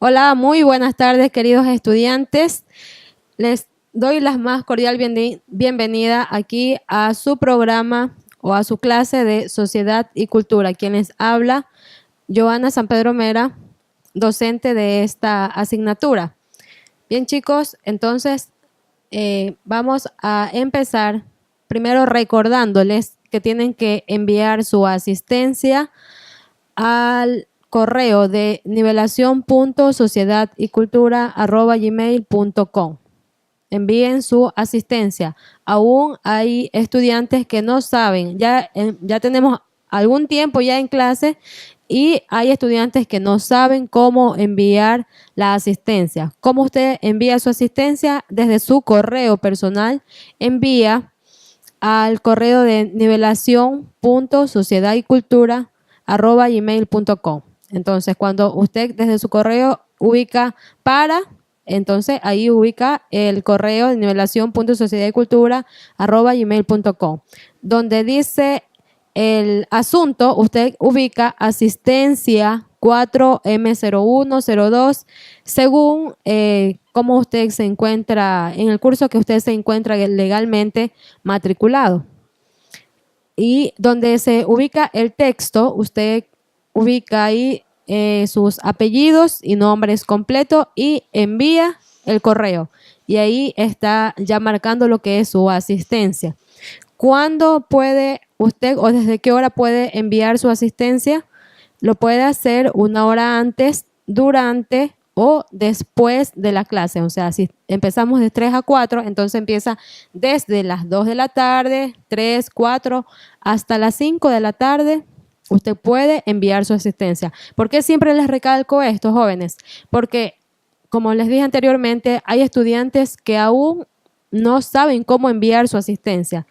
Hola, muy buenas tardes, queridos estudiantes. Les doy la más cordial bienvenida aquí a su programa o a su clase de Sociedad y Cultura. Quien les habla, Joana San Pedro Mera, docente de esta asignatura. Bien, chicos, entonces vamos a empezar primero recordándoles que tienen que enviar su asistencia al correo de nivelación.sociedadycultura@gmail.com. Envíen su asistencia. Aún hay estudiantes que no saben, ya tenemos algún tiempo ya en clase y hay estudiantes que no saben cómo enviar la asistencia. ¿Cómo usted envía su asistencia? Desde su correo personal, envía al correo de nivelación.sociedadycultura@gmail.com. Entonces, cuando usted desde su correo ubica entonces ahí ubica el correo de nivelación.sociedadycultura@gmail.com. Donde dice el asunto, usted ubica asistencia 4M0102 según cómo usted se encuentra en el curso que usted se encuentra legalmente matriculado. Y donde se ubica el texto, usted ubica ahí sus apellidos y nombres completos y envía el correo. Y ahí está ya marcando lo que es su asistencia. ¿Cuándo puede usted o desde qué hora puede enviar su asistencia? Lo puede hacer una hora antes, durante o después de la clase. O sea, si empezamos de 3 a 4, entonces empieza desde las 2 de la tarde, 3, 4, hasta las 5 de la tarde. Usted puede enviar su asistencia. ¿Por qué siempre les recalco esto, jóvenes? Porque, como les dije anteriormente, hay estudiantes que aún no saben cómo enviar su asistencia.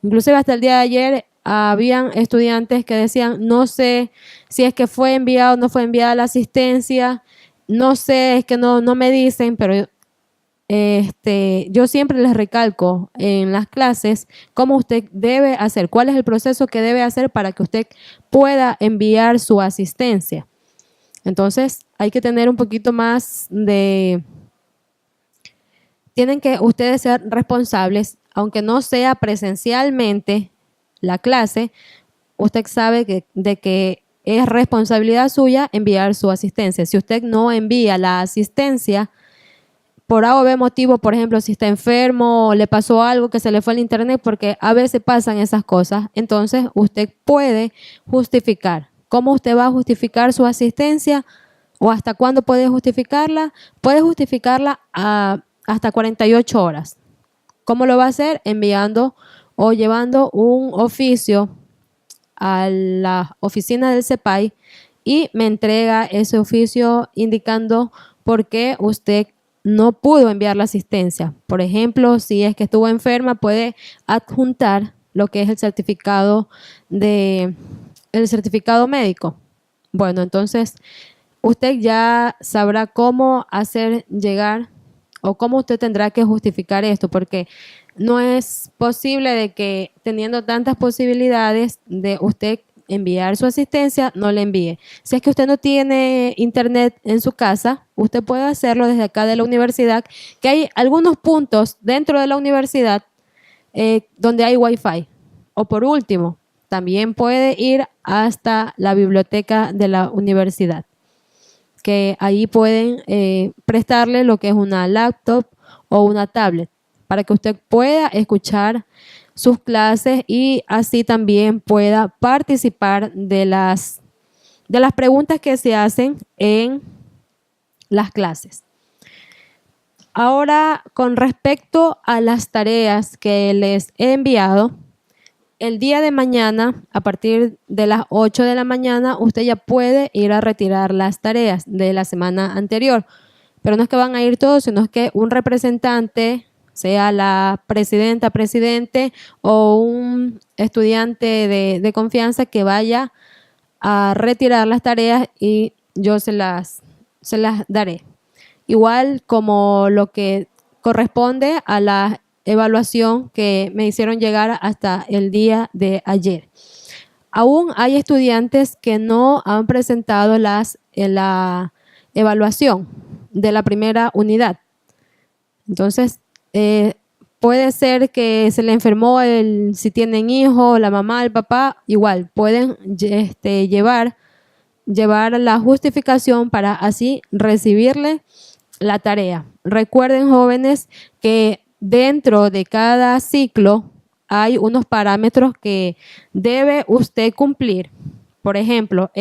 Inclusive hasta el día de ayer habían estudiantes que decían, no sé si es que fue enviado o no fue enviada la asistencia, no sé, es que no me dicen, pero yo siempre les recalco en las clases cómo usted debe hacer, cuál es el proceso que debe hacer para que usted pueda enviar su asistencia. Entonces, hay que tener un poquito más tienen que ustedes ser responsables, aunque no sea presencialmente la clase, usted sabe de que es responsabilidad suya enviar su asistencia. Si usted no envía la asistencia, por A o B motivo, por ejemplo, si está enfermo o le pasó algo que se le fue al internet, porque a veces pasan esas cosas, entonces usted puede justificar. ¿Cómo usted va a justificar su asistencia o hasta cuándo puede justificarla? Puede justificarla hasta 48 horas. ¿Cómo lo va a hacer? Enviando o llevando un oficio a la oficina del CEPAY y me entrega ese oficio indicando por qué usted no pudo enviar la asistencia. Por ejemplo, si es que estuvo enferma, puede adjuntar lo que es el certificado médico. Bueno, entonces usted ya sabrá cómo hacer llegar o cómo usted tendrá que justificar esto, porque no es posible de que teniendo tantas posibilidades de usted enviar su asistencia, no le envíe. Si es que usted no tiene internet en su casa, usted puede hacerlo desde acá de la universidad, que hay algunos puntos dentro de la universidad donde hay Wi-Fi. O por último, también puede ir hasta la biblioteca de la universidad, que ahí pueden prestarle lo que es una laptop o una tablet para que usted pueda escuchar sus clases y así también pueda participar de las preguntas que se hacen en las clases. Ahora, con respecto a las tareas que les he enviado, el día de mañana, a partir de las 8 de la mañana, usted ya puede ir a retirar las tareas de la semana anterior. Pero no es que van a ir todos, sino que un representante, sea la presidenta, presidente o un estudiante de confianza que vaya a retirar las tareas y yo se las daré. Igual como lo que corresponde a la evaluación que me hicieron llegar hasta el día de ayer. Aún hay estudiantes que no han presentado la evaluación de la primera unidad. Entonces, puede ser que se le enfermó si tienen hijos, la mamá, el papá, igual pueden llevar la justificación para así recibirle la tarea. Recuerden, jóvenes, que dentro de cada ciclo hay unos parámetros que debe usted cumplir. Por ejemplo,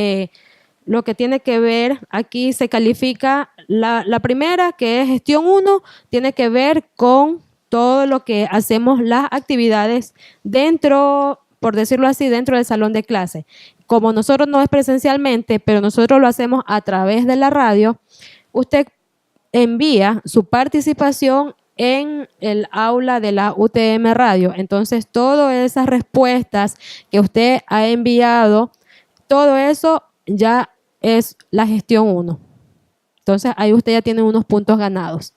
lo que tiene que ver, aquí se califica la primera, que es gestión 1, tiene que ver con todo lo que hacemos, las actividades dentro, por decirlo así, dentro del salón de clase. Como nosotros no es presencialmente, pero nosotros lo hacemos a través de la radio, usted envía su participación en el aula de la UTM Radio. Entonces, todas esas respuestas que usted ha enviado, todo eso ya es la gestión 1. Entonces, ahí usted ya tiene unos puntos ganados.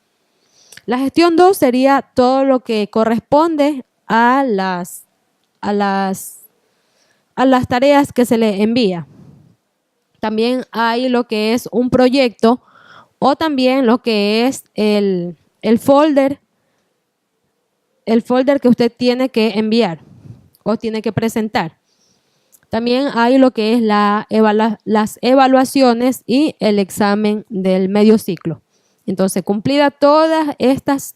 La gestión 2 sería todo lo que corresponde a las tareas que se le envía. También hay lo que es un proyecto o también lo que es el folder que usted tiene que enviar o tiene que presentar. También hay lo que es las evaluaciones y el examen del medio ciclo. Entonces, cumplida todas estos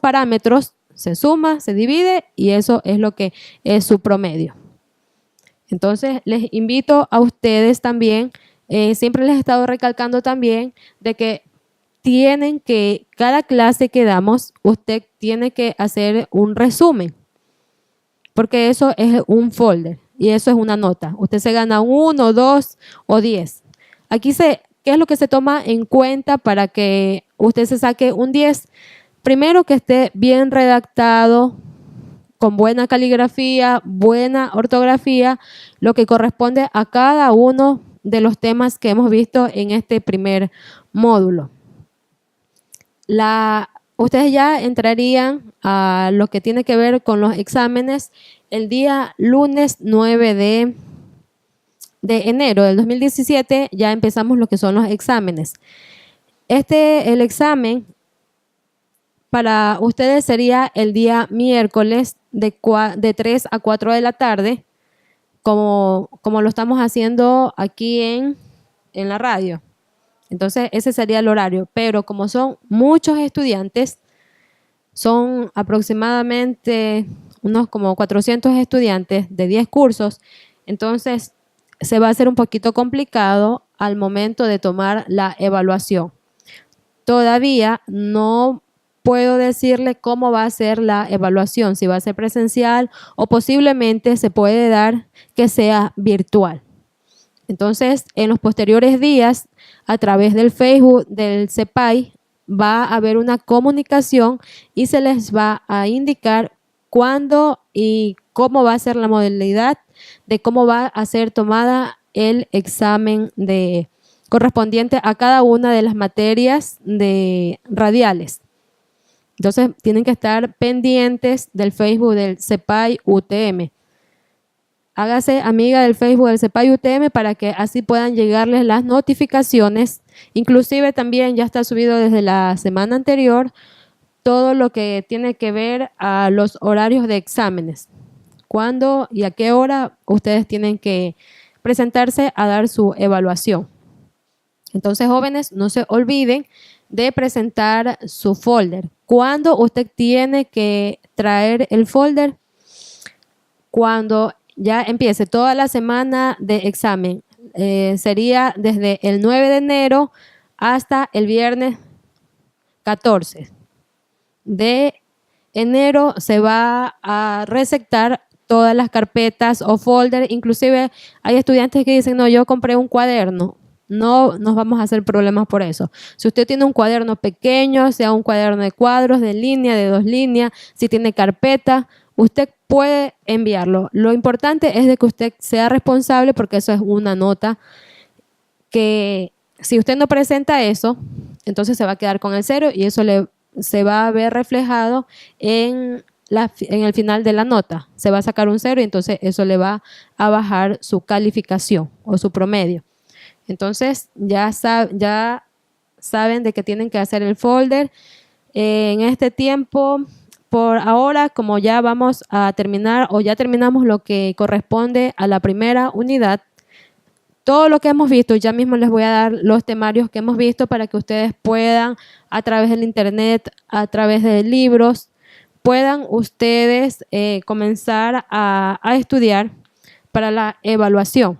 parámetros, se suma, se divide y eso es lo que es su promedio. Entonces, les invito a ustedes también, siempre les he estado recalcando también de que cada clase que damos, usted tiene que hacer un resumen, porque eso es un folder y eso es una nota. Usted se gana 1, 2 o 10. Aquí ¿qué es lo que se toma en cuenta para que usted se saque un 10? Primero, que esté bien redactado, con buena caligrafía, buena ortografía, lo que corresponde a cada uno de los temas que hemos visto en este primer módulo. Ustedes ya entrarían a lo que tiene que ver con los exámenes el día lunes 9 de enero del 2017. Ya empezamos lo que son los exámenes. El examen para ustedes sería el día miércoles de 3 a 4 de la tarde, como lo estamos haciendo aquí en la radio. Entonces, ese sería el horario. Pero como son muchos estudiantes, son aproximadamente unos como 400 estudiantes de 10 cursos, entonces se va a hacer un poquito complicado al momento de tomar la evaluación. Todavía no puedo decirle cómo va a ser la evaluación, si va a ser presencial o posiblemente se puede dar que sea virtual. Entonces, en los posteriores días, a través del Facebook del CEPAY, va a haber una comunicación y se les va a indicar cuándo y cómo va a ser la modalidad de cómo va a ser tomada el examen correspondiente a cada una de las materias radiales. Entonces, tienen que estar pendientes del Facebook del CEPAY UTM. Hágase amiga del Facebook del CEPAY UTM para que así puedan llegarles las notificaciones. Inclusive también ya está subido desde la semana anterior todo lo que tiene que ver a los horarios de exámenes. Cuándo y a qué hora ustedes tienen que presentarse a dar su evaluación. Entonces, jóvenes, no se olviden de presentar su folder. ¿Cuándo usted tiene que traer el folder? Cuando ya empiece toda la semana de examen. Sería desde el 9 de enero hasta el viernes 14 de enero. Se va a receptar todas las carpetas o folder. Inclusive hay estudiantes que dicen, no, yo compré un cuaderno. No nos vamos a hacer problemas por eso. Si usted tiene un cuaderno pequeño, sea un cuaderno de cuadros, de línea, de 2 líneas, si tiene carpeta, usted puede enviarlo. Lo importante es de que usted sea responsable, porque eso es una nota que si usted no presenta eso, entonces se va a quedar con el 0 y eso se va a ver reflejado en el final de la nota. Se va a sacar un 0 y entonces eso le va a bajar su calificación o su promedio. Entonces ya saben de que tienen que hacer el folder. En este tiempo, por ahora, como ya vamos a terminar o ya terminamos lo que corresponde a la primera unidad, todo lo que hemos visto, ya mismo les voy a dar los temarios que hemos visto para que ustedes puedan, a través del internet, a través de libros, puedan ustedes comenzar a estudiar para la evaluación.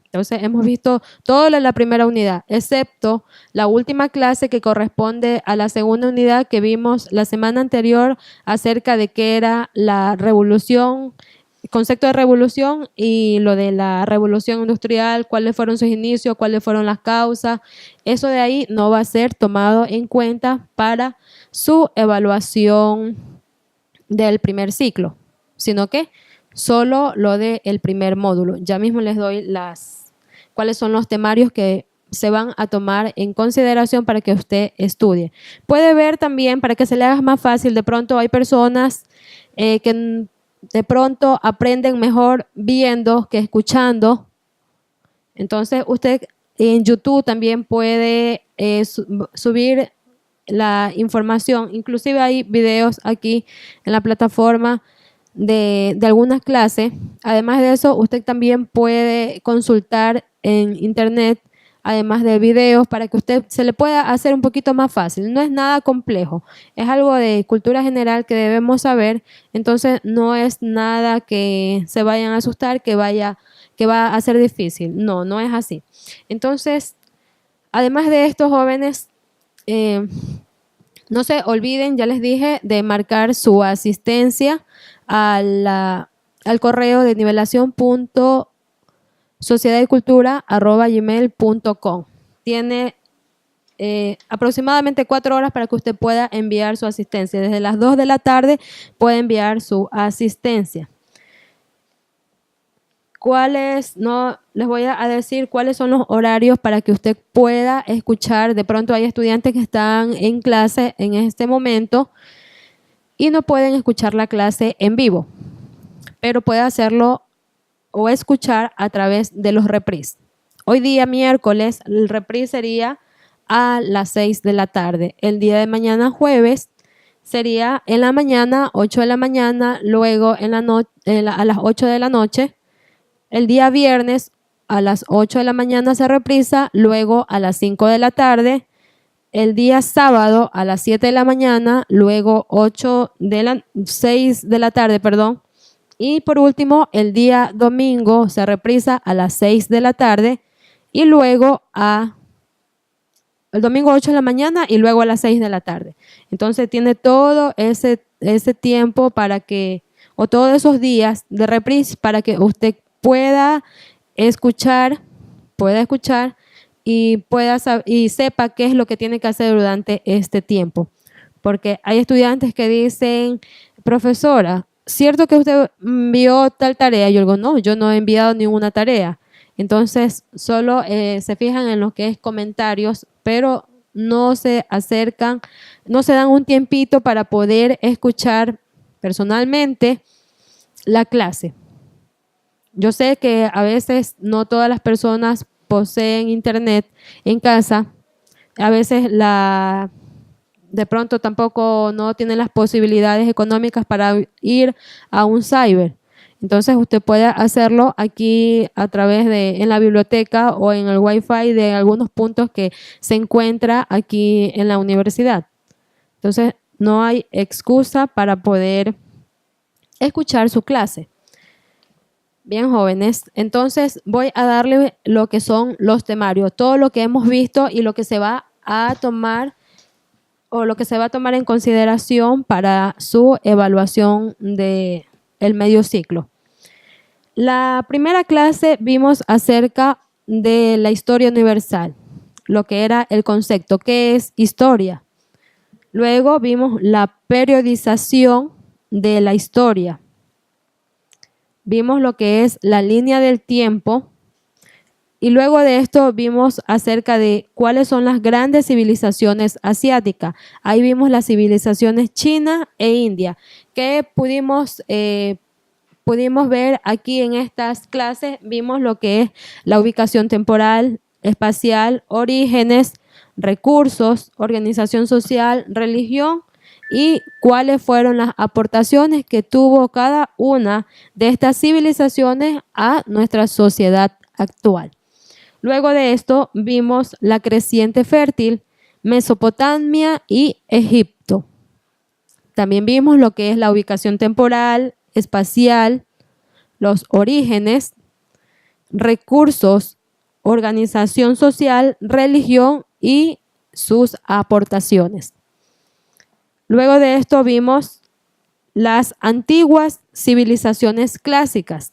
Entonces, hemos visto todo la primera unidad, excepto la última clase que corresponde a la segunda unidad que vimos la semana anterior acerca de qué era la revolución, el concepto de revolución y lo de la revolución industrial, cuáles fueron sus inicios, cuáles fueron las causas. Eso de ahí no va a ser tomado en cuenta para su evaluación del primer ciclo, sino que solo lo del primer módulo. Ya mismo les doy cuáles son los temarios que se van a tomar en consideración para que usted estudie. Puede ver también, para que se le haga más fácil, de pronto hay personas que de pronto aprenden mejor viendo que escuchando. Entonces, usted en YouTube también puede subir la información. Inclusive hay videos aquí en la plataforma de algunas clases. Además de eso, usted también puede consultar en internet, además de videos, para que usted se le pueda hacer un poquito más fácil. No es nada complejo, es algo de cultura general que debemos saber. Entonces no es nada que se vayan a asustar, que va a ser difícil. No, no es así. Entonces, además de estos jóvenes, no se olviden, ya les dije, de marcar su asistencia al correo de nivelación.sociedadycultura@gmail.com. Tiene aproximadamente 4 horas para que usted pueda enviar su asistencia. Desde las 2 de la tarde puede enviar su asistencia. No les voy a decir cuáles son los horarios para que usted pueda escuchar. De pronto hay estudiantes que están en clase en este momento y no pueden escuchar la clase en vivo, pero puede hacerlo o escuchar a través de los reprise. Hoy día miércoles el reprise sería a las 6 de la tarde. El día de mañana jueves sería en la mañana, 8 de la mañana, luego a las 8 de la noche. El día viernes a las 8 de la mañana se reprisa, luego a las 5 de la tarde. El día sábado a las 7 de la mañana, luego 6 de la tarde, perdón. Y por último, el día domingo se reprisa a las 6 de la tarde y luego el domingo 8 de la mañana y luego a las 6 de la tarde. Entonces tiene todo ese tiempo o todos esos días de reprise para que usted pueda escuchar y y sepa qué es lo que tiene que hacer durante este tiempo. Porque hay estudiantes que dicen, profesora, ¿cierto que usted envió tal tarea? Yo digo, no, yo no he enviado ninguna tarea. Entonces, solo se fijan en lo que es comentarios, pero no se acercan, no se dan un tiempito para poder escuchar personalmente la clase. Yo sé que a veces no todas las personas poseen internet en casa. A veces de pronto tampoco no tienen las posibilidades económicas para ir a un cyber. Entonces usted puede hacerlo aquí a través en la biblioteca o en el Wi-Fi de algunos puntos que se encuentra aquí en la universidad. Entonces no hay excusa para poder escuchar su clase. Bien, jóvenes, entonces voy a darle lo que son los temarios, todo lo que hemos visto y lo que se va a tomar en consideración para su evaluación del medio ciclo. La primera clase vimos acerca de la historia universal, lo que era el concepto, ¿qué es historia? Luego vimos la periodización de la historia. Vimos lo que es la línea del tiempo y luego de esto vimos acerca de cuáles son las grandes civilizaciones asiáticas. Ahí vimos las civilizaciones China e India, que pudimos ver aquí en estas clases. Vimos lo que es la ubicación temporal, espacial, orígenes, recursos, organización social, religión y cuáles fueron las aportaciones que tuvo cada una de estas civilizaciones a nuestra sociedad actual. Luego de esto vimos la creciente fértil, Mesopotamia y Egipto. También vimos lo que es la ubicación temporal, espacial, los orígenes, recursos, organización social, religión y sus aportaciones. Luego de esto vimos las antiguas civilizaciones clásicas,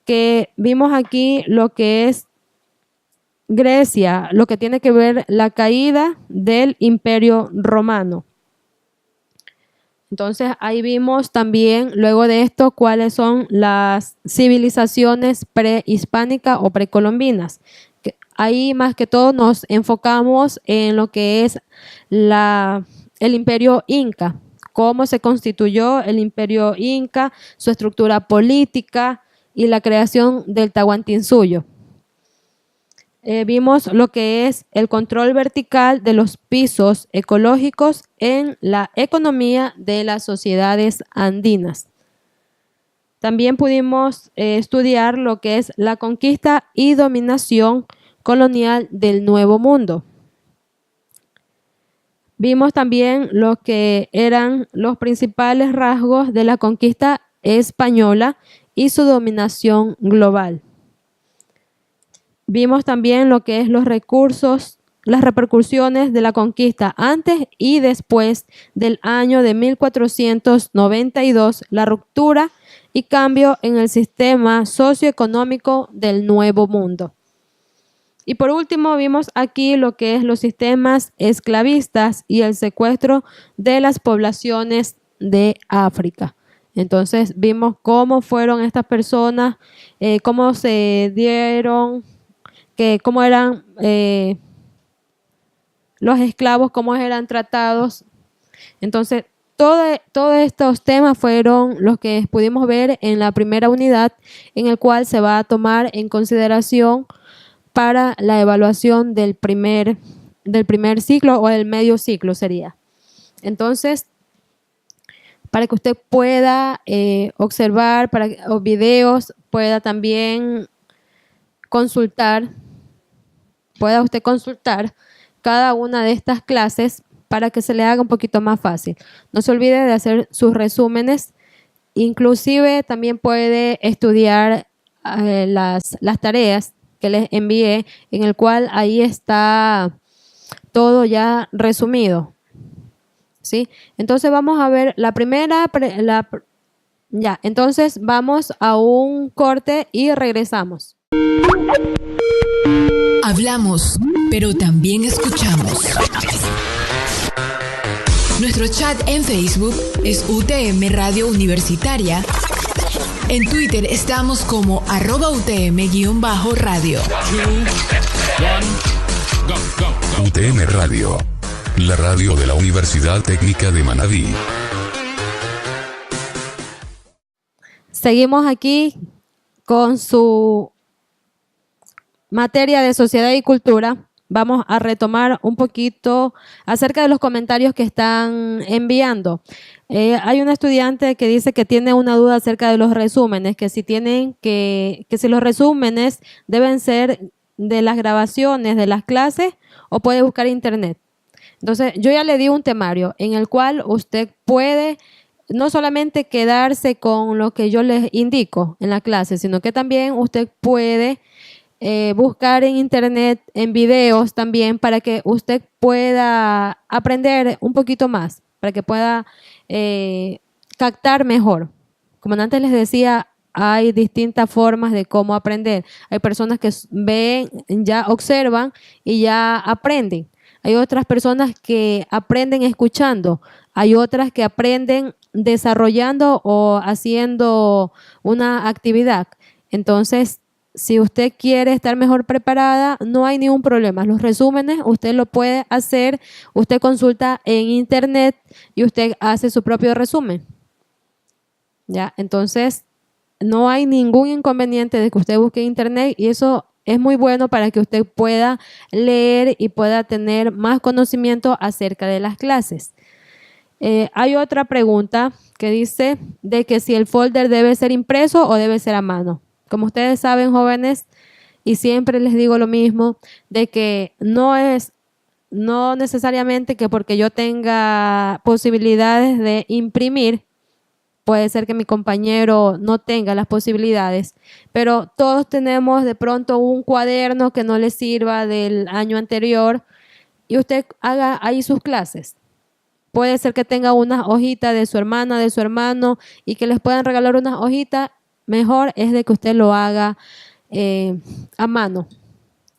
que vimos aquí lo que es Grecia, lo que tiene que ver la caída del Imperio Romano. Entonces ahí vimos también, luego de esto, cuáles son las civilizaciones prehispánicas o precolombinas. Ahí más que todo nos enfocamos en lo que es el Imperio Inca, cómo se constituyó el Imperio Inca, su estructura política y la creación del Tahuantinsuyo. Vimos lo que es el control vertical de los pisos ecológicos en la economía de las sociedades andinas. También pudimos estudiar lo que es la conquista y dominación colonial del Nuevo Mundo. Vimos también lo que eran los principales rasgos de la conquista española y su dominación global. Vimos también lo que es los recursos, las repercusiones de la conquista antes y después del año de 1492, la ruptura y cambio en el sistema socioeconómico del Nuevo Mundo. Y por último vimos aquí lo que es los sistemas esclavistas y el secuestro de las poblaciones de África. Entonces vimos cómo fueron estas personas, cómo se dieron, cómo eran los esclavos, cómo eran tratados. Entonces todos estos temas fueron los que pudimos ver en la primera unidad, en el cual se va a tomar en consideración para la evaluación del primer ciclo o del medio ciclo sería. Entonces, para que usted pueda observar los videos, pueda también pueda usted consultar cada una de estas clases para que se le haga un poquito más fácil. No se olvide de hacer sus resúmenes. Inclusive también puede estudiar las tareas que les envié, en el cual ahí está todo ya resumido. ¿Sí? Entonces vamos a ver la primera, entonces vamos a un corte y regresamos. Hablamos, pero también escuchamos. Nuestro chat en Facebook es UTM Radio Universitaria. En Twitter estamos como @UTM_radio. UTM Radio, la radio de la Universidad Técnica de Manabí. Seguimos aquí con su materia de sociedad y cultura. Vamos a retomar un poquito acerca de los comentarios que están enviando. Hay una estudiante que dice que tiene una duda acerca de los resúmenes, que si los resúmenes deben ser de las grabaciones de las clases o puede buscar internet. Entonces, yo ya le di un temario en el cual usted puede no solamente quedarse con lo que yo les indico en la clase, sino que también usted puede buscar en internet, en videos también, para que usted pueda aprender un poquito más, para que pueda captar mejor. Como antes les decía, hay distintas formas de cómo aprender. Hay personas que ven, ya observan y ya aprenden. Hay otras personas que aprenden escuchando. Hay otras que aprenden desarrollando o haciendo una actividad. Entonces, si usted quiere estar mejor preparada, no hay ningún problema. Los resúmenes usted lo puede hacer, usted consulta en internet y usted hace su propio resumen. ¿Ya? Entonces, no hay ningún inconveniente de que usted busque en internet y eso es muy bueno para que usted pueda leer y pueda tener más conocimiento acerca de las clases. Hay otra pregunta que dice de que si el folder debe ser impreso o debe ser a mano. Como ustedes saben, jóvenes, y siempre les digo lo mismo, de que no necesariamente que porque yo tenga posibilidades de imprimir, puede ser que mi compañero no tenga las posibilidades, pero todos tenemos de pronto un cuaderno que no le sirva del año anterior y usted haga ahí sus clases. Puede ser que tenga unas hojitas de su hermana, de su hermano y que les puedan regalar unas hojitas. Mejor es de que usted lo haga a mano,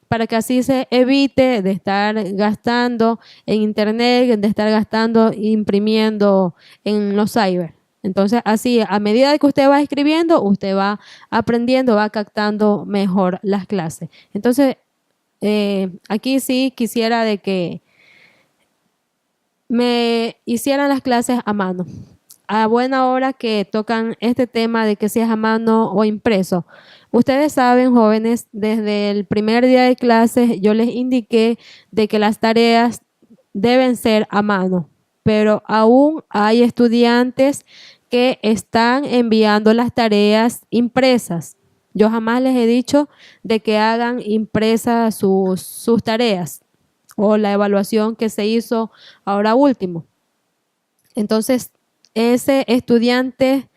para que así se evite de estar gastando en internet, de estar gastando imprimiendo en los cyber. Entonces, así, a medida que usted va escribiendo, usted va aprendiendo, va captando mejor las clases. Entonces, aquí sí quisiera de que me hicieran las clases a mano. A buena hora que tocan este tema de que si es a mano o impreso. Ustedes saben, jóvenes, desde el primer día de clases yo les indiqué de que las tareas deben ser a mano, pero aún hay estudiantes que están enviando las tareas impresas. Yo jamás les he dicho de que hagan impresas sus tareas o la evaluación que se hizo ahora último. Entonces, ese estudiante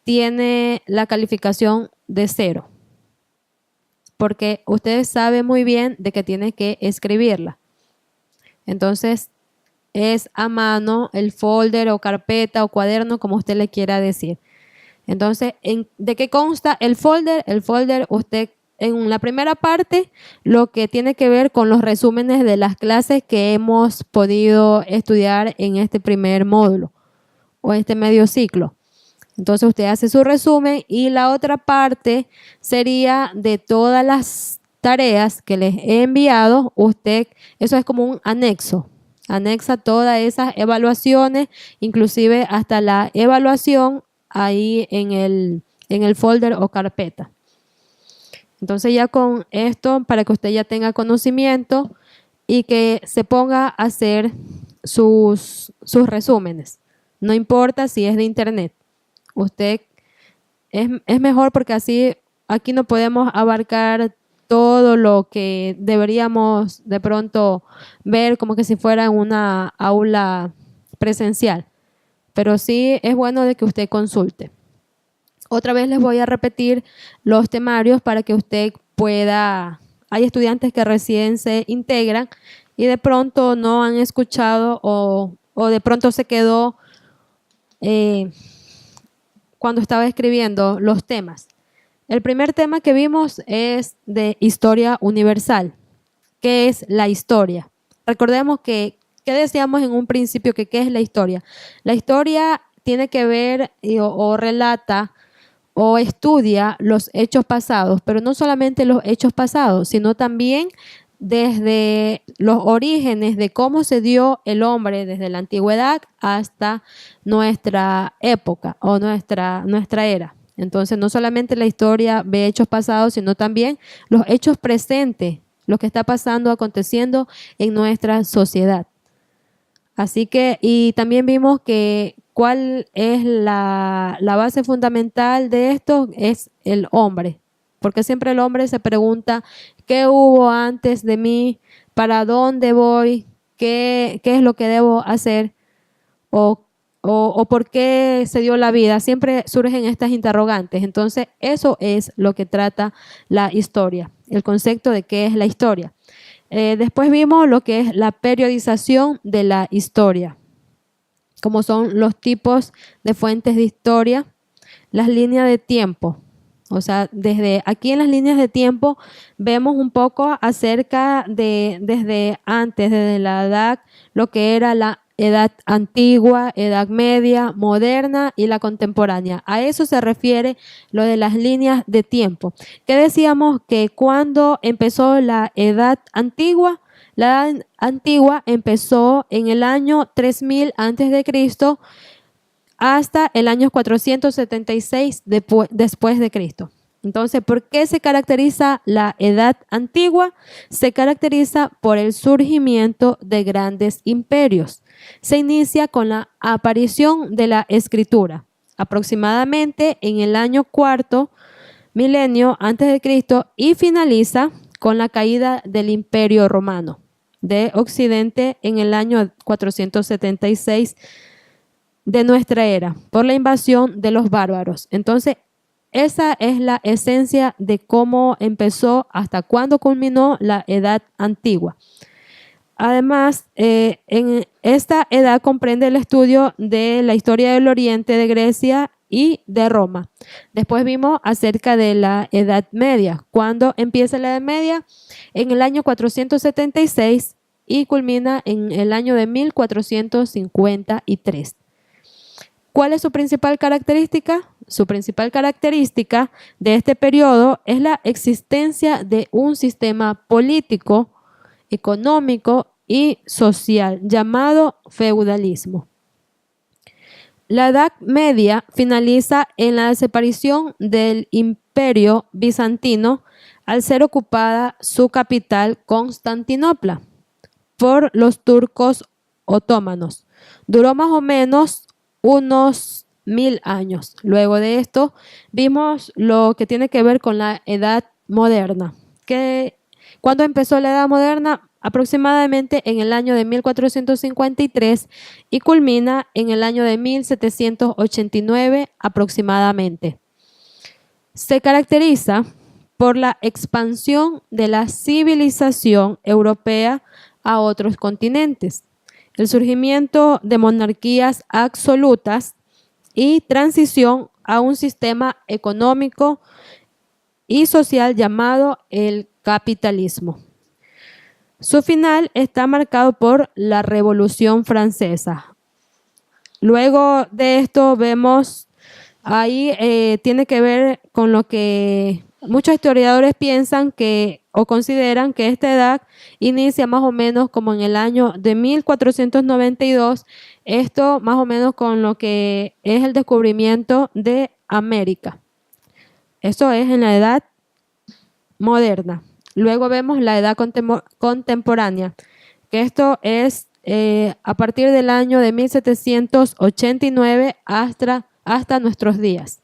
tiene la calificación de 0, porque ustedes saben muy bien de que tiene que escribirla. Entonces, es a mano el folder o carpeta o cuaderno, como usted le quiera decir. Entonces, ¿de qué consta el folder? El folder, usted en la primera parte, lo que tiene que ver con los resúmenes de las clases que hemos podido estudiar en este primer módulo o este medio ciclo. Entonces usted hace su resumen y la otra parte sería de todas las tareas que les he enviado. Eso es como un anexo. Anexa todas esas evaluaciones, inclusive hasta la evaluación ahí en el folder o carpeta. Entonces ya con esto, para que usted ya tenga conocimiento y que se ponga a hacer sus resúmenes. No importa si es de internet. Usted es mejor porque así aquí no podemos abarcar todo lo que deberíamos de pronto ver como que si fuera en una aula presencial. Pero sí es bueno de que usted consulte. Otra vez les voy a repetir los temarios para que usted pueda. Hay estudiantes que recién se integran y de pronto no han escuchado o de pronto se quedó cuando estaba escribiendo los temas. El primer tema que vimos es de historia universal. ¿Qué es la historia? Recordemos que, ¿qué decíamos en un principio? ¿Qué es la historia? La historia tiene que ver o relata o estudia los hechos pasados, pero no solamente los hechos pasados, sino también desde los orígenes de cómo se dio el hombre desde la antigüedad hasta nuestra época o nuestra era. Entonces, no solamente la historia ve hechos pasados, sino también los hechos presentes, lo que está pasando, aconteciendo en nuestra sociedad. Así que, y también vimos que cuál es la base fundamental de esto, es el hombre. Porque siempre el hombre se pregunta, ¿qué hubo antes de mí? ¿Para dónde voy? ¿Qué es lo que debo hacer? ¿O por qué se dio la vida? Siempre surgen estas interrogantes. Entonces, eso es lo que trata la historia, el concepto de qué es la historia. Después vimos lo que es la periodización de la historia, como son los tipos de fuentes de historia, las líneas de tiempo. O sea, desde aquí en las líneas de tiempo vemos un poco acerca de desde la edad, lo que era la edad antigua, edad media, moderna y la contemporánea. A eso se refiere lo de las líneas de tiempo. ¿Qué decíamos? Que cuando empezó la edad antigua empezó en el año 3000 antes de Cristo hasta el año 476 después de Cristo. Entonces, ¿por qué se caracteriza la Edad Antigua? Se caracteriza por el surgimiento de grandes imperios. Se inicia con la aparición de la escritura, aproximadamente en el año cuarto milenio antes de Cristo, y finaliza con la caída del Imperio Romano de Occidente en el año 476 de nuestra era, por la invasión de los bárbaros. Entonces, esa es la esencia de cómo empezó hasta cuándo culminó la Edad Antigua. Además, en esta edad comprende el estudio de la historia del Oriente, de Grecia y de Roma. Después vimos acerca de la Edad Media. ¿Cuándo empieza la Edad Media? En el año 476 y culmina en el año de 1453. ¿Cuál es su principal característica? Su principal característica de este periodo es la existencia de un sistema político, económico y social llamado feudalismo. La Edad Media finaliza en la desaparición del Imperio Bizantino al ser ocupada su capital, Constantinopla, por los turcos otomanos. Duró más o menos unos 1000 años. Luego de esto vimos lo que tiene que ver con la Edad Moderna. ¿Cuándo empezó la Edad Moderna? Aproximadamente en el año de 1453 y culmina en el año de 1789 aproximadamente. Se caracteriza por la expansión de la civilización europea a otros continentes, el surgimiento de monarquías absolutas y transición a un sistema económico y social llamado el capitalismo. Su final está marcado por la Revolución Francesa. Luego de esto vemos, ahí tiene que ver con lo que muchos historiadores piensan que o consideran que esta edad inicia más o menos como en el año de 1492, esto más o menos con lo que es el descubrimiento de América. Eso es en la Edad Moderna. Luego vemos la edad contemporánea, que esto es a partir del año de 1789 hasta nuestros días.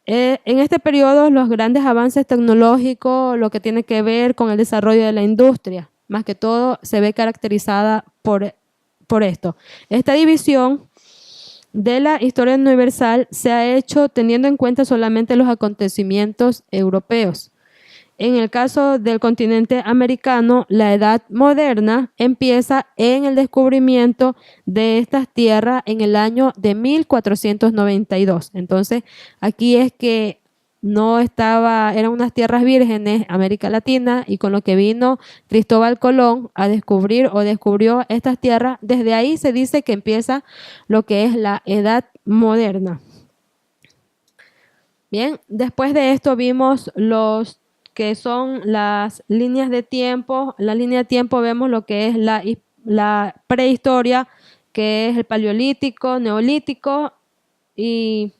En este periodo, los grandes avances tecnológicos, lo que tiene que ver con el desarrollo de la industria, más que todo se ve caracterizada por esto. Esta división de la historia universal se ha hecho teniendo en cuenta solamente los acontecimientos europeos. En el caso del continente americano, la Edad Moderna empieza en el descubrimiento de estas tierras en el año de 1492. Entonces, aquí es que eran unas tierras vírgenes, América Latina, y con lo que vino Cristóbal Colón a descubrió estas tierras, desde ahí se dice que empieza lo que es la Edad Moderna. Bien, después de esto vimos los que son las líneas de tiempo. La línea de tiempo vemos lo que es la prehistoria, que es el paleolítico, neolítico, y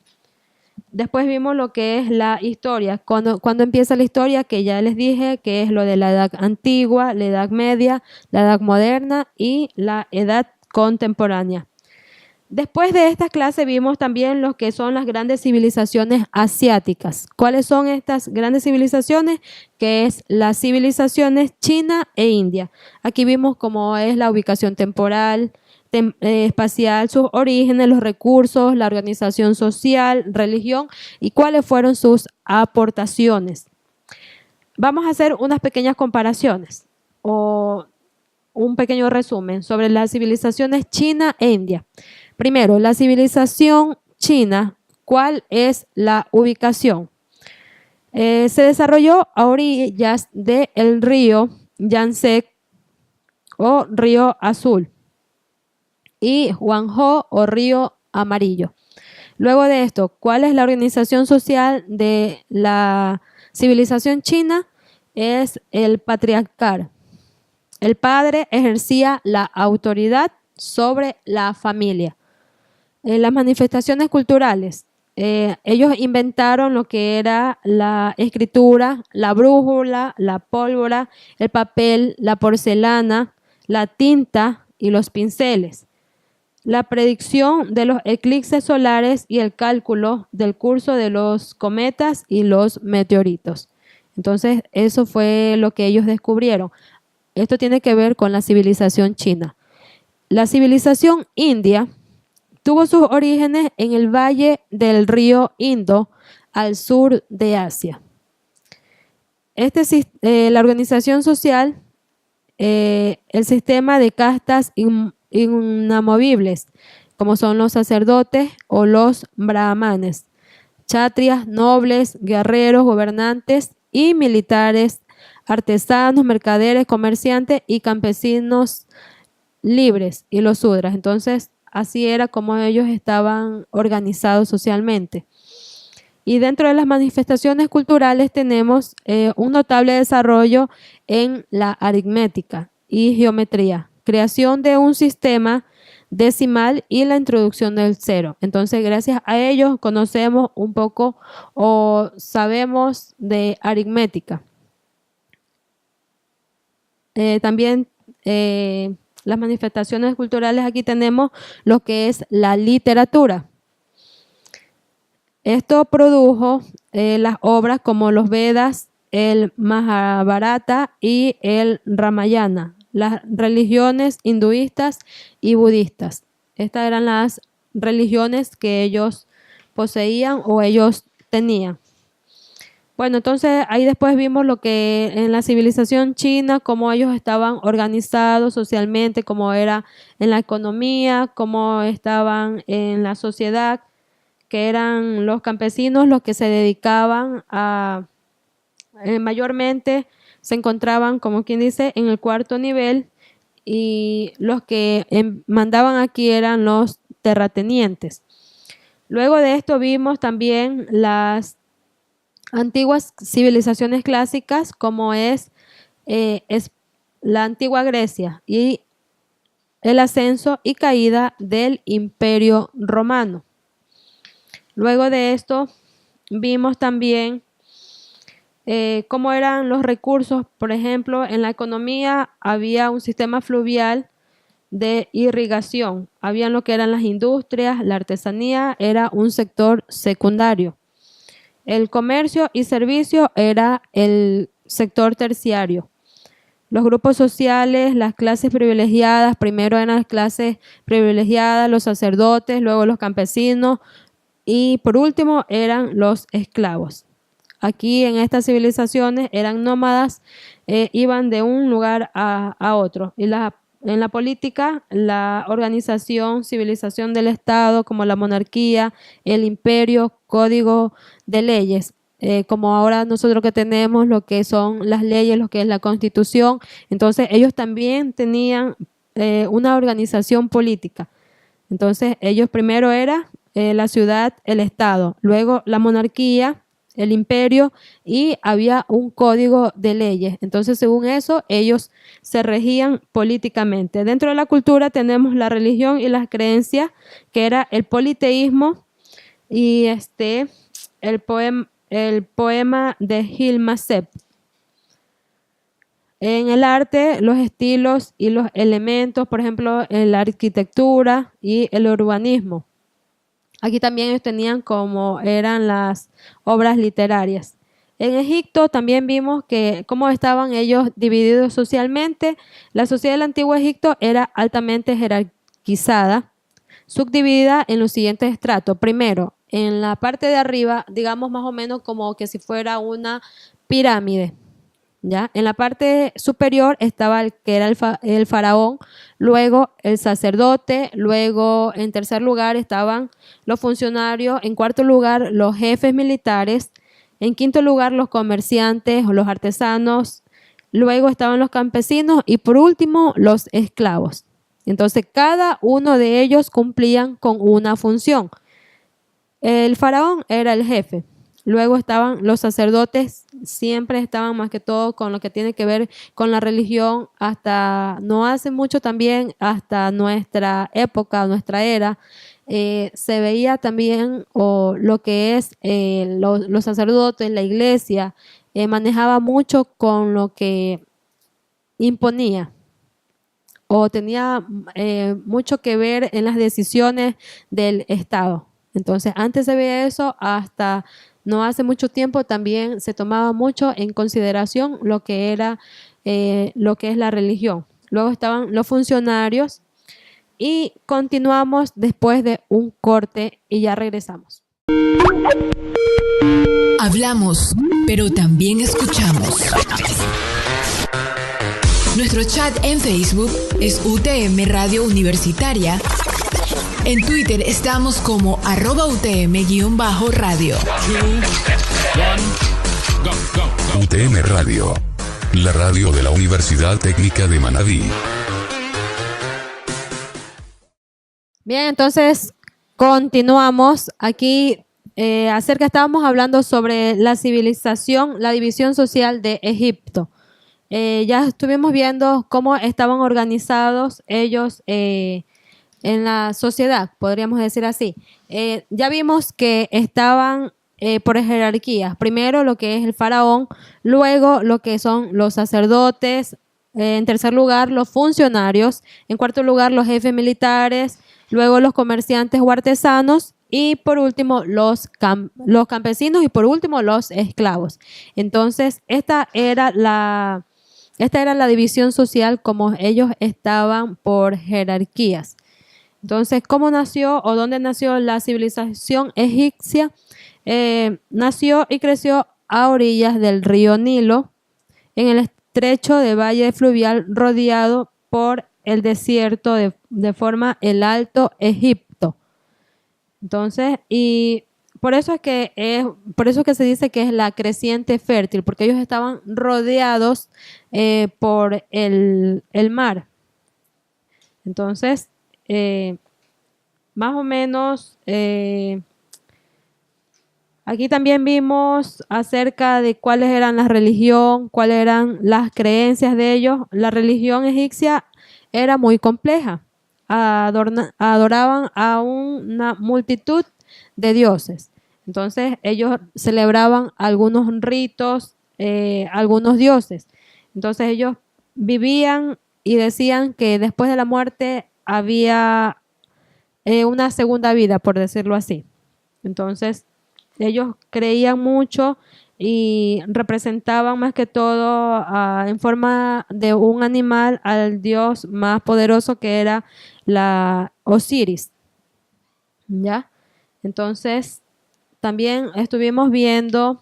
después vimos lo que es la historia. Cuando empieza la historia, que ya les dije que es lo de la Edad Antigua, la Edad Media, la Edad Moderna y la Edad Contemporánea. Después de esta clase vimos también lo que son las grandes civilizaciones asiáticas. ¿Cuáles son estas grandes civilizaciones? Que es las civilizaciones China e India. Aquí vimos cómo es la ubicación temporal, espacial, sus orígenes, los recursos, la organización social, religión y cuáles fueron sus aportaciones. Vamos a hacer unas pequeñas comparaciones o un pequeño resumen sobre las civilizaciones China e India. Primero, la civilización china, ¿cuál es la ubicación? Se desarrolló a orillas del río Yangtze o río Azul y Huanghe o río Amarillo. Luego de esto, ¿cuál es la organización social de la civilización china? Es el patriarcado. El padre ejercía la autoridad sobre la familia. Las manifestaciones culturales. ellos inventaron lo que era la escritura, la brújula, la pólvora, el papel, la porcelana, la tinta y los pinceles, la predicción de los eclipses solares y el cálculo del curso de los cometas y los meteoritos. Entonces, eso fue lo que ellos descubrieron. Esto tiene que ver con la civilización china. La civilización india tuvo sus orígenes en el valle del río Indo, al sur de Asia. La organización social, el sistema de castas inamovibles, como son los sacerdotes o los brahmanes, chatrias, nobles, guerreros, gobernantes y militares, artesanos, mercaderes, comerciantes y campesinos libres, y los sudras. Entonces, así era como ellos estaban organizados socialmente. Y dentro de las manifestaciones culturales tenemos un notable desarrollo en la aritmética y geometría, creación de un sistema decimal y la introducción del cero. Entonces, gracias a ellos conocemos un poco o sabemos de aritmética. También las manifestaciones culturales, aquí tenemos lo que es la literatura. Esto produjo las obras como los Vedas, el Mahabharata y el Ramayana, las religiones hinduistas y budistas. Estas eran las religiones que ellos poseían o ellos tenían. Bueno, entonces ahí después vimos lo que en la civilización china, cómo ellos estaban organizados socialmente, cómo era en la economía, cómo estaban en la sociedad, que eran los campesinos los que se dedicaban a, mayormente se encontraban, como quien dice, en el cuarto nivel, y los que mandaban aquí eran los terratenientes. Luego de esto vimos también las antiguas civilizaciones clásicas, como es la antigua Grecia y el ascenso y caída del Imperio Romano. Luego de esto vimos también cómo eran los recursos. Por ejemplo, en la economía había un sistema fluvial de irrigación, habían lo que eran las industrias, la artesanía era un sector secundario. El comercio y servicio era el sector terciario. Los grupos sociales, las clases privilegiadas, primero eran las clases privilegiadas, los sacerdotes, luego los campesinos y por último eran los esclavos. Aquí en estas civilizaciones eran nómadas, iban de un lugar a otro. Y en la política, la organización, civilización del Estado, como la monarquía, el imperio, código de leyes, como ahora nosotros que tenemos lo que son las leyes, lo que es la Constitución. Entonces ellos también tenían una organización política. Entonces ellos primero era la ciudad, el Estado, luego la monarquía, el imperio, y había un código de leyes. Entonces, según eso, ellos se regían políticamente. Dentro de la cultura tenemos la religión y las creencias, que era el politeísmo y el poema de Hilmasep. En el arte, los estilos y los elementos, por ejemplo, en la arquitectura y el urbanismo. Aquí también ellos tenían como eran las obras literarias. En Egipto también vimos que cómo estaban ellos divididos socialmente. La sociedad del antiguo Egipto era altamente jerarquizada, subdividida en los siguientes estratos. Primero, en la parte de arriba, digamos más o menos como que si fuera una pirámide. ¿Ya? En la parte superior estaba el que era el faraón, luego el sacerdote, luego en tercer lugar estaban los funcionarios, en cuarto lugar los jefes militares, en quinto lugar los comerciantes o los artesanos, luego estaban los campesinos y por último los esclavos. Entonces cada uno de ellos cumplían con una función. El faraón era el jefe. Luego estaban los sacerdotes, siempre estaban más que todo con lo que tiene que ver con la religión, hasta no hace mucho también, hasta nuestra época, nuestra era, se veía también, o lo que es los sacerdotes, la iglesia, manejaba mucho con lo que imponía o tenía mucho que ver en las decisiones del Estado. Entonces, antes se veía eso, hasta no hace mucho tiempo también se tomaba mucho en consideración lo que era, lo que es la religión. Luego estaban los funcionarios y continuamos después de un corte y ya regresamos. Hablamos, pero también escuchamos. Nuestro chat en Facebook es UTM Radio Universitaria. En Twitter estamos como @UTM_radio. UTM Radio. La radio de la Universidad Técnica de Manabí. Bien, entonces continuamos aquí. Estábamos hablando sobre la civilización, la división social de Egipto. Ya estuvimos viendo cómo estaban organizados ellos en la sociedad, podríamos decir así. Ya vimos que estaban por jerarquías. Primero lo que es el faraón, luego lo que son los sacerdotes, en tercer lugar los funcionarios, en cuarto lugar los jefes militares, luego los comerciantes o artesanos y por último los campesinos y por último los esclavos. Entonces esta era la división social, como ellos estaban por jerarquías. Entonces, ¿cómo nació o dónde nació la civilización egipcia? Nació y creció a orillas del río Nilo, en el estrecho de valle fluvial rodeado por el desierto de forma el Alto Egipto. Entonces, y por eso es que se dice que es la creciente fértil, porque ellos estaban rodeados por el mar. Entonces, más o menos, aquí también vimos acerca de cuáles eran la religión, cuáles eran las creencias de ellos. La religión egipcia era muy compleja. Adoraban a una multitud de dioses. Entonces ellos celebraban algunos ritos, algunos dioses. Entonces ellos vivían y decían que después de la muerte había una segunda vida, por decirlo así. Entonces ellos creían mucho y representaban más que todo en forma de un animal al dios más poderoso, que era la Osiris. ¿Ya? Entonces también estuvimos viendo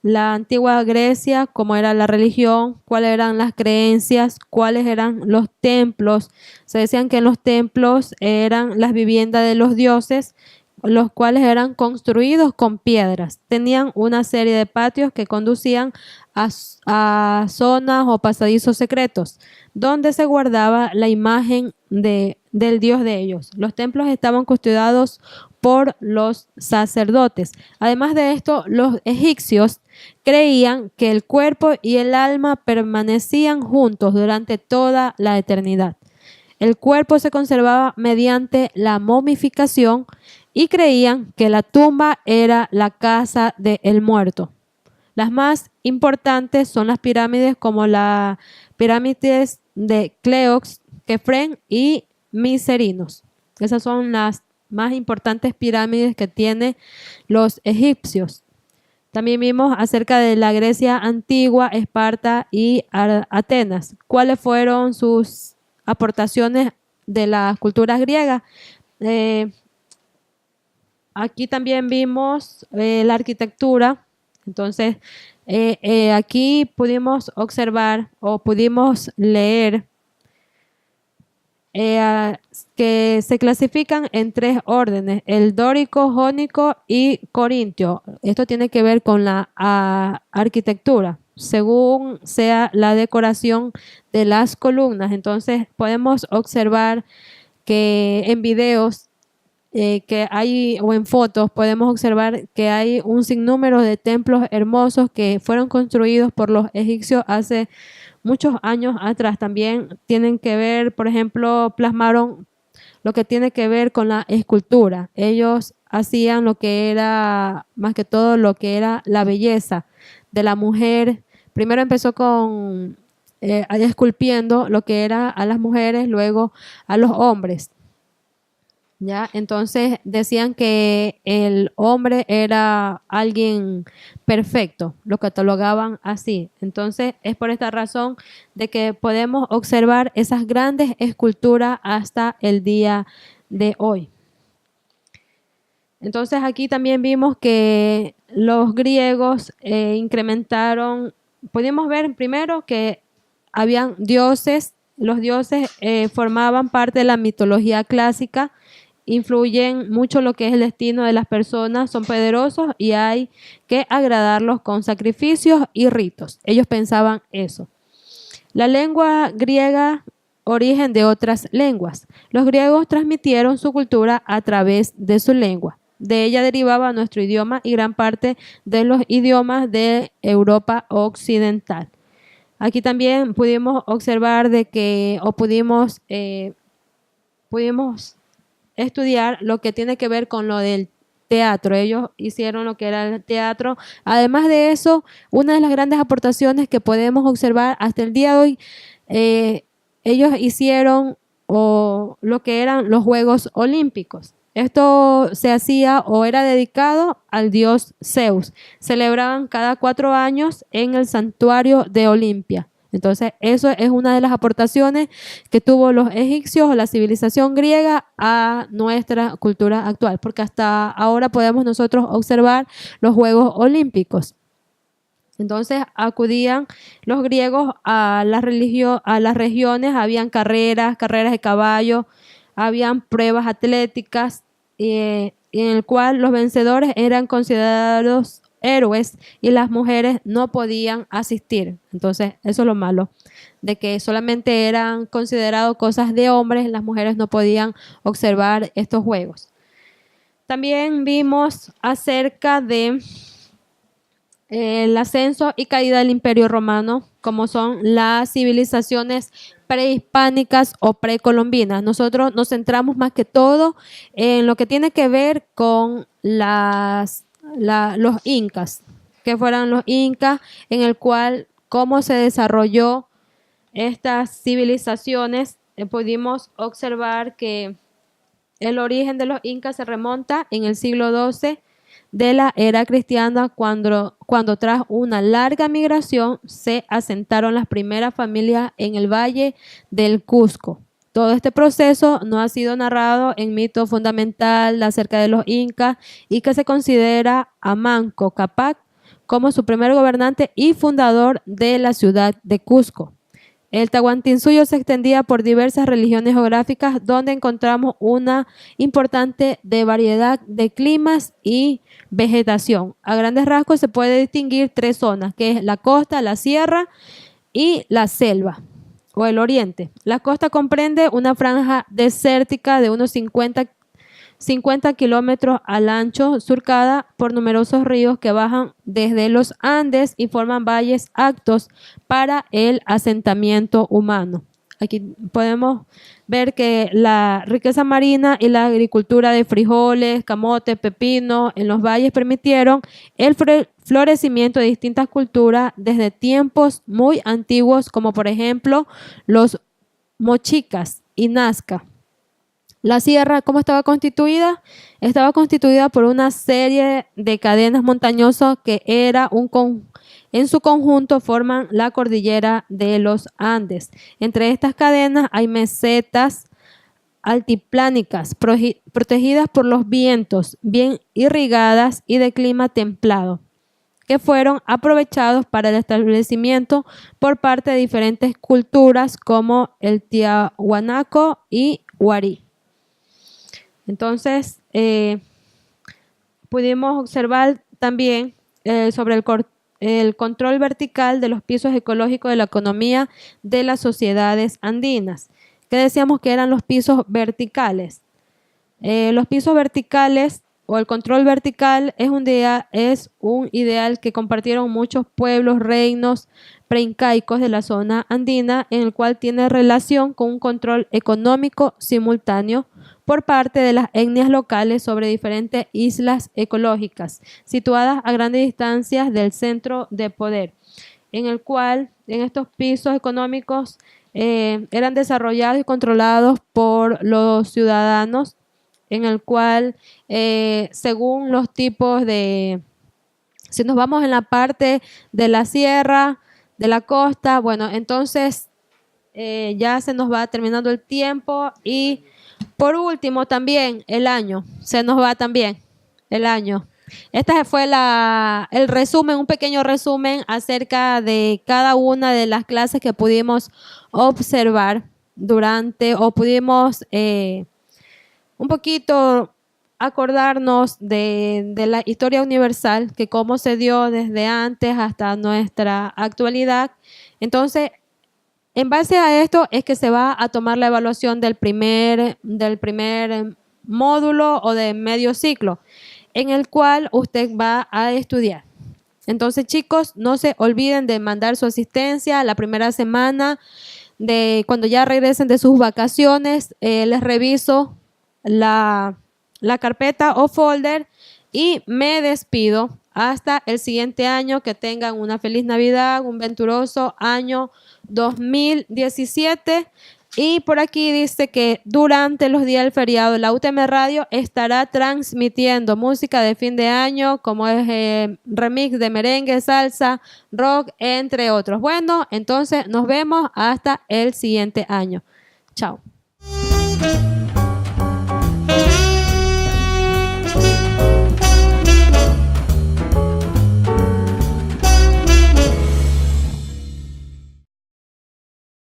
la antigua Grecia, cómo era la religión, cuáles eran las creencias, cuáles eran los templos. Se decían que en los templos eran las viviendas de los dioses, los cuales eran construidos con piedras. Tenían una serie de patios que conducían a zonas o pasadizos secretos, donde se guardaba la imagen del dios de ellos. Los templos estaban custodiados por los sacerdotes. Además de esto, los egipcios creían que el cuerpo y el alma permanecían juntos durante toda la eternidad. El cuerpo se conservaba mediante la momificación y creían que la tumba era la casa del muerto. Las más importantes son las pirámides, como las pirámides de Keops, Kefren y Miserinos. Esas son las más importantes pirámides que tienen los egipcios. También vimos acerca de la Grecia antigua, Esparta y Atenas. ¿Cuáles fueron sus aportaciones de las culturas griegas? Aquí también vimos la arquitectura. Entonces, aquí pudimos observar o pudimos leer que se clasifican en 3 órdenes: el dórico, jónico y corintio. Esto tiene que ver con la arquitectura, según sea la decoración de las columnas. Entonces podemos observar que en videos que hay, o en fotos, podemos observar que hay un sinnúmero de templos hermosos que fueron construidos por los egipcios hace muchos años atrás. También tienen que ver, por ejemplo, plasmaron lo que tiene que ver con la escultura. Ellos hacían lo que era, más que todo, lo que era la belleza de la mujer. Primero empezó con esculpiendo lo que era a las mujeres, luego a los hombres. ¿Ya? Entonces decían que el hombre era alguien perfecto, lo catalogaban así. Entonces es por esta razón de que podemos observar esas grandes esculturas hasta el día de hoy. Entonces aquí también vimos que los griegos incrementaron, pudimos ver primero que habían dioses, los dioses formaban parte de la mitología clásica, influyen mucho lo que es el destino de las personas, son poderosos y hay que agradarlos con sacrificios y ritos. Ellos pensaban eso. La lengua griega, origen de otras lenguas. Los griegos transmitieron su cultura a través de su lengua. De ella derivaba nuestro idioma y gran parte de los idiomas de Europa occidental. Aquí también pudimos observar de que, o pudimos estudiar lo que tiene que ver con lo del teatro. Ellos hicieron lo que era el teatro. Además de eso, una de las grandes aportaciones que podemos observar hasta el día de hoy, ellos hicieron lo que eran los Juegos Olímpicos. Esto se hacía o era dedicado al dios Zeus. Celebraban cada 4 años en el santuario de Olimpia. Entonces, eso es una de las aportaciones que tuvo los egipcios o la civilización griega a nuestra cultura actual, porque hasta ahora podemos nosotros observar los Juegos Olímpicos. Entonces, acudían los griegos a las regiones, habían carreras de caballo, habían pruebas atléticas, en el cual los vencedores eran considerados héroes y las mujeres no podían asistir. Entonces, eso es lo malo, de que solamente eran considerados cosas de hombres, las mujeres no podían observar estos juegos. También vimos acerca de el ascenso y caída del Imperio Romano, como son las civilizaciones prehispánicas o precolombinas. Nosotros nos centramos más que todo en lo que tiene que ver con los incas, que fueran los incas, en el cual cómo se desarrolló estas civilizaciones. Pudimos observar que el origen de los incas se remonta en el siglo XII de la era cristiana, cuando tras una larga migración se asentaron las primeras familias en el valle del Cusco. Todo este proceso no ha sido narrado en mito fundamental acerca de los incas y que se considera a Manco Cápac como su primer gobernante y fundador de la ciudad de Cusco. El Tahuantinsuyo se extendía por diversas regiones geográficas donde encontramos una importante variedad de climas y vegetación. A grandes rasgos se puede distinguir 3 zonas, que es la costa, la sierra y la selva o el oriente. La costa comprende una franja desértica de unos 50 kilómetros al ancho, surcada por numerosos ríos que bajan desde los Andes y forman valles aptos para el asentamiento humano. Aquí podemos ver que la riqueza marina y la agricultura de frijoles, camote, pepino en los valles permitieron el florecimiento de distintas culturas desde tiempos muy antiguos, como por ejemplo los mochicas y nazca. La sierra, ¿cómo estaba constituida? Estaba constituida por una serie de cadenas montañosas que en su conjunto forman la cordillera de los Andes. Entre estas cadenas hay mesetas altiplánicas protegidas por los vientos, bien irrigadas y de clima templado, que fueron aprovechados para el establecimiento por parte de diferentes culturas como el Tiahuanaco y Huarí. Entonces, pudimos observar también sobre el control vertical de los pisos ecológicos de la economía de las sociedades andinas, que decíamos que eran los pisos verticales. Los pisos verticales o el control vertical es un ideal que compartieron muchos pueblos, reinos preincaicos de la zona andina, en el cual tiene relación con un control económico simultáneo por parte de las etnias locales sobre diferentes islas ecológicas situadas a grandes distancias del centro de poder, en el cual en estos pisos económicos eran desarrollados y controlados por los ciudadanos, en el cual según los tipos de, si nos vamos en la parte de la sierra, de la costa, bueno, entonces ya se nos va terminando el tiempo. Y por último también el año, se nos va también el año. Este fue el resumen, un pequeño resumen acerca de cada una de las clases que pudimos observar durante, o pudimos un poquito acordarnos de la historia universal, que cómo se dio desde antes hasta nuestra actualidad. Entonces, en base a esto es que se va a tomar la evaluación del primer módulo o de medio ciclo, en el cual usted va a estudiar. Entonces, chicos, no se olviden de mandar su asistencia la primera semana de cuando ya regresen de sus vacaciones. Les reviso la carpeta o folder y me despido hasta el siguiente año. Que tengan una feliz Navidad, un venturoso año 2017. Y por aquí dice que durante los días del feriado la UTM Radio estará transmitiendo música de fin de año, como es remix de merengue, salsa, rock, entre otros. Bueno, entonces nos vemos hasta el siguiente año. Chao.